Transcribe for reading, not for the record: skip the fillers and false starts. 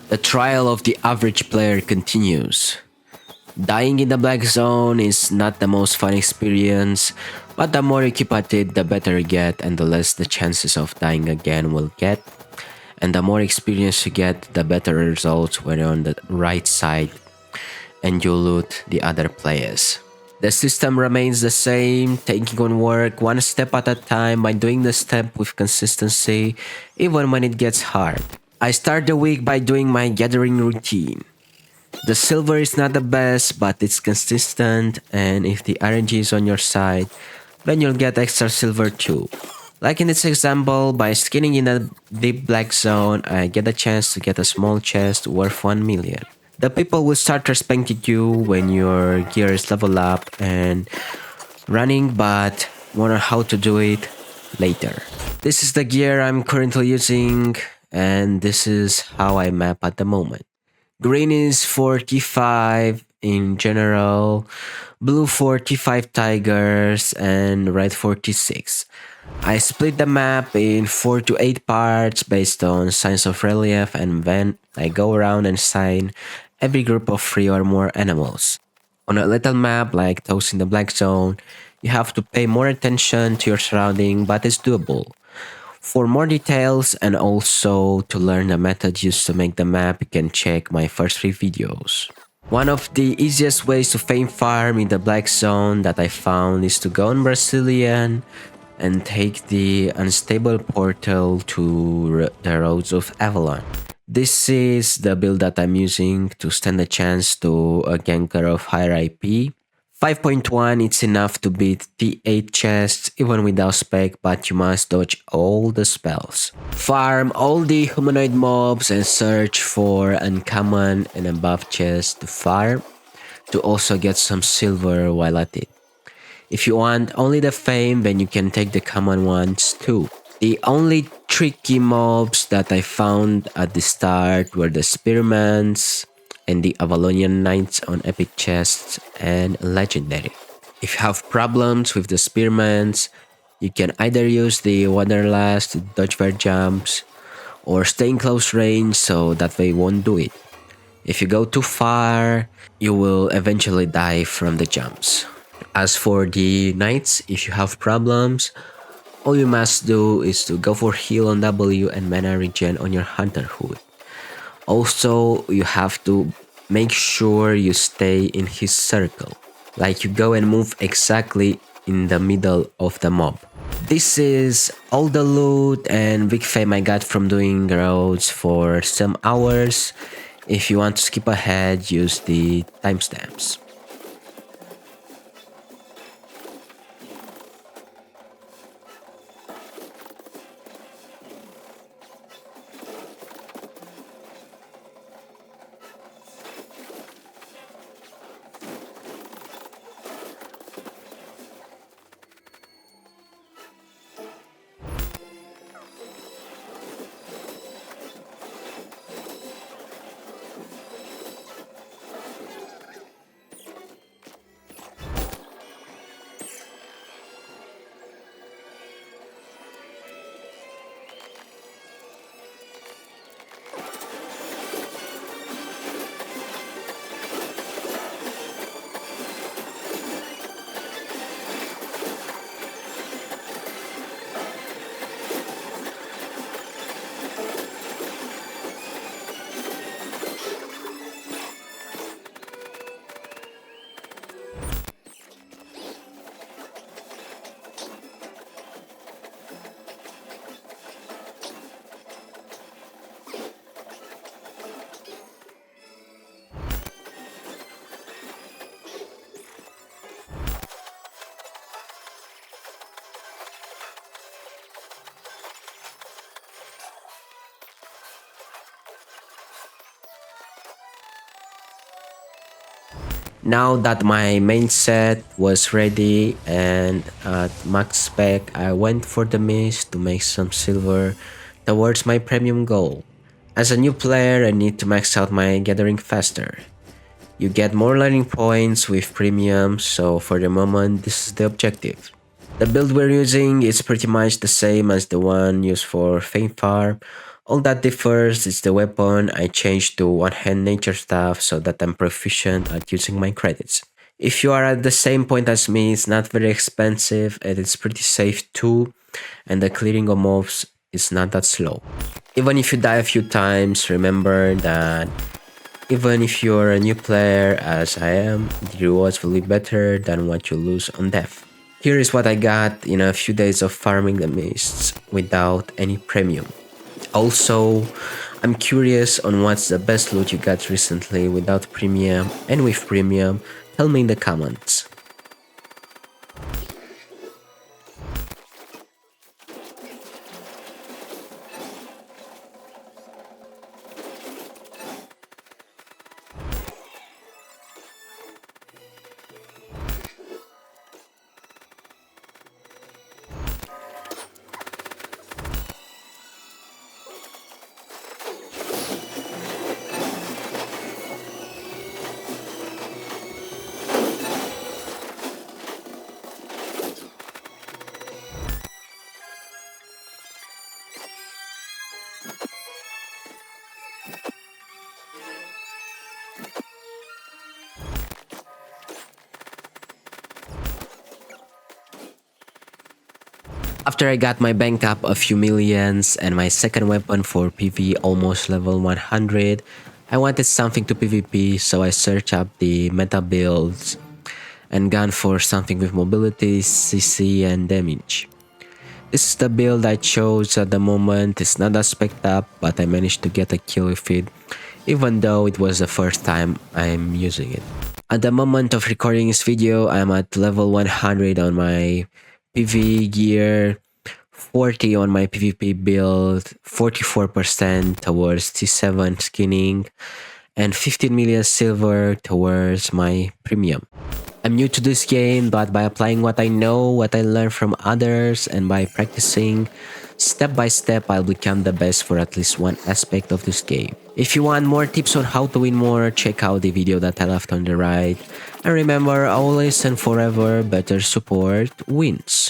The trial of the average player continues. Dying in the black zone is not the most fun experience, but the more you keep at it, the better you get and the less the chances of dying again will get. And the more experience you get, the better results when you're on the right side and you loot the other players. The system remains the same, taking on work one step at a time by doing the step with consistency, even when it gets hard. I start the week by doing my gathering routine. The silver is not the best, but it's consistent, and if the RNG is on your side, then you'll get extra silver too. Like in this example, by skinning in a deep black zone, I get a chance to get a small chest worth 1 million. The people will start respecting you when your gear is level up and running, but wonder how to do it later. This is the gear I'm currently using, and this is how I map at the moment. Green is 45 in general, blue 45 tigers, and red 46. I split the map in 4 to 8 parts based on signs of relief, and then I go around and assign every group of 3 or more animals. On a little map like those in the black zone, you have to pay more attention to your surrounding, but it's doable. For more details and also to learn the method used to make the map, you can check my first 3 videos. One of the easiest ways to fame farm in the black zone that I found is to go on Brazilian and take the unstable portal to the roads of Avalon. This is the build that I'm using to stand a chance to a ganker of higher IP. 5.1 it's enough to beat T8 chests even without spec, but you must dodge all the spells. Farm all the humanoid mobs and search for uncommon and above chests to farm to also get some silver while at it. If you want only the fame, then you can take the common ones too. The only tricky mobs that I found at the start were the spearmans and the Avalonian Knights on epic chests and legendary. If you have problems with the spearmans, you can either use the Wanderlust to dodge their jumps or stay in close range so that they won't do it. If you go too far, you will eventually die from the jumps. As for the knights, if you have problems, all you must do is to go for heal on W and mana regen on your hunter hood. Also, you have to make sure you stay in his circle, like you go and move exactly in the middle of the mob. This is all the loot and big fame I got from doing roads for some hours. If you want to skip ahead, use the timestamps. Now that my main set was ready and at max spec, I went for the mist to make some silver towards my premium goal. As a new player, I need to max out my gathering faster. You get more learning points with premium, so for the moment this is the objective. The build we're using is pretty much the same as the one used for Fame Farm, All that differs is the weapon. I changed to one-hand nature stuff so that I'm proficient at using my credits. If you are at the same point as me, it's not very expensive and it's pretty safe too, and the clearing of mobs is not that slow. Even if you die a few times, remember that even if you're a new player as I am, the rewards will be better than what you lose on death. Here is what I got in a few days of farming the mists without any premium. Also, I'm curious on what's the best loot you got recently without premium and with premium. Tell me in the comments. After I got my bank up a few millions and my second weapon for PvE almost level 100, I wanted something to PvP, so I searched up the meta builds and gone for something with mobility, CC and damage. This is the build I chose at the moment. It's not that spec'd up, but I managed to get a kill with it, even though it was the first time I'm using it. At the moment of recording this video, I'm at level 100 on my PvE gear, 40 on my PvP build, 44% towards T7 skinning, and 15 million silver towards my premium. I'm new to this game, but by applying what I know, what I learned from others, and by practicing, step by step I'll become the best for at least one aspect of this game. If you want more tips on how to win more, check out the video that I left on the right. And remember, always and forever, better support wins.